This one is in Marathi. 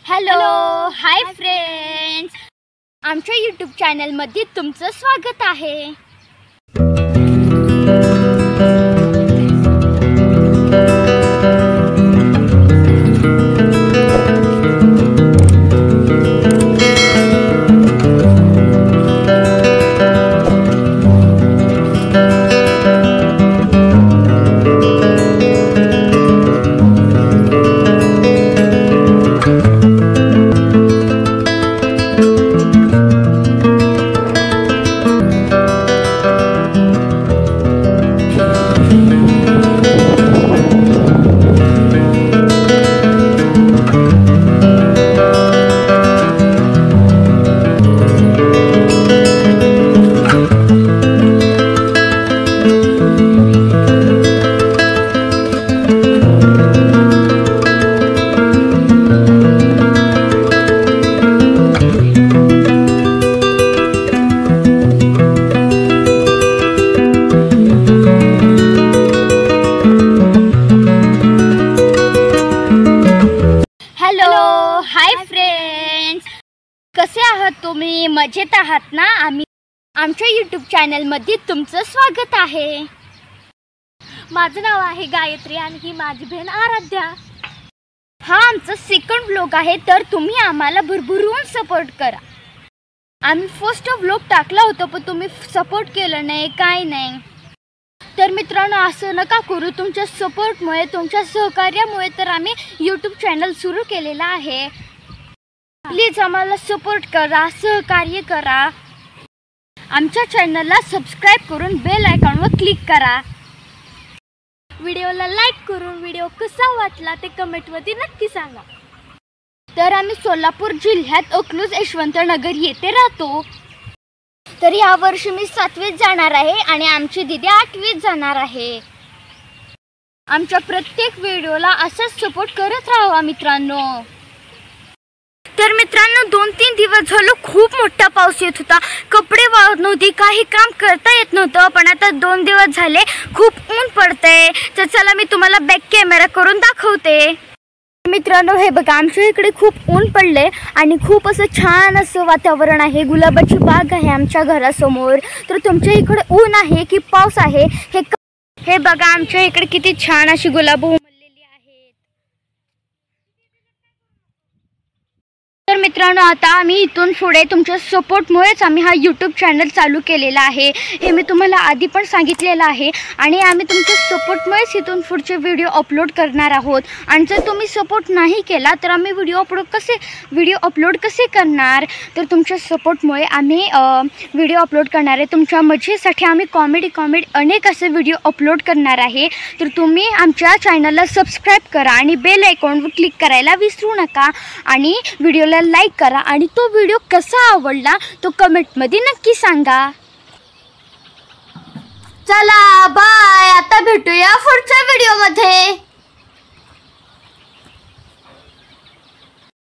हॅलो हाय फ्रेंड्स, आमच्या यूट्यूब चॅनलमध्ये तुमचं स्वागत आहे। हाय फ्रेंड्स, कसे आहात तुम्ही? मजेत आहात ना? आमच्या यूट्यूब चॅनलमध्ये तुमचं स्वागत आहे। माझं नाव आहे गायत्री आणि ही माझी बहीण आराध्या। हा आमचा सेकंड व्लॉग आहे, तर तुम्ही आम्हाला भरभरून सपोर्ट करा। आम्ही फर्स्ट व्लॉग टाकला होता पण तुम्ही सपोर्ट केलं नाही, काय नाही। तर मित्रांनो, असं नका करू। तुमच्या सपोर्टमुळे, तुमच्या सहकार्यामुळे तर आम्ही यूट्यूब चॅनल सुरू केलेला आहे। प्लीज आम्हाला सपोर्ट करा, सहकार्य करा। आमच्या चॅनलला सबस्क्राईब करून बेल आयकॉनवर क्लिक करा। व्हिडिओला लाईक करून व्हिडिओ कसा वाटला ते कमेंटमध्ये नक्की सांगा। तर आम्ही सोलापूर जिल्ह्यात अकलूज यशवंतनगर येथे राहतो। तर या वर्षी मी 7वीत जाणार आहे आणि आमची दीदी 8वीत जाणार आहे। आमच्या प्रत्येक व्हिडिओला असाच सपोर्ट करत राहा मित्रांनो। तर मित्रांनो, 2-3 दिवस झालं खूप मोठा पाऊस येत होता, कपडे वाळत नव्हते, काही काम करता येत नव्हतं। पण आता 2 दिवस झाले खूप ऊन पडतंय। तर चला मी तुम्हाला बॅक कॅमेरा करून दाखवते। मित्रांनो, हे बघा, आमच्या इकडे खूप ऊन पडले आणि खूप असं छान असं वातावरण आहे। गुलाबाची बाग आहे आमच्या घरासमोर। तर तुमच्या इकडे ऊन आहे की पाऊस आहे हे बघा, आमच्या इकडे किती छान अशी गुलाब उमललेली आहेत। तर मित्रांनो, आता आम्ही इथून पुढे तुमच्या सपोर्टमुळेच आम्ही हा यूट्यूब चॅनल चालू केलेला आहे, हे मी तुम्हाला आधी पण सांगितलेलं आहे। आणि आम्ही तुमच्या सपोर्टमुळेच इथून पुढचे व्हिडिओ अपलोड करणार आहोत। आणि जर तुम्ही सपोर्ट नाही केला तर आम्ही व्हिडिओ अपलोड कसे करणार? तर तुमच्या सपोर्टमुळे आम्ही व्हिडिओ अपलोड करणार आहे। तुमच्या मजेसाठी आम्ही कॉमेडी अनेक असे व्हिडिओ अपलोड करणार आहे। तर तुम्ही आमच्या चॅनलला सबस्क्राईब करा आणि बेल आयकॉनवर क्लिक करायला विसरू नका। आणि व्हिडिओला लाईक करा आणि तो व्हिडिओ कसा आवडला तो कमेंटमध्ये नक्की सांगा। चला बाय, आता भेटूया पुढच्या व्हिडिओमध्ये।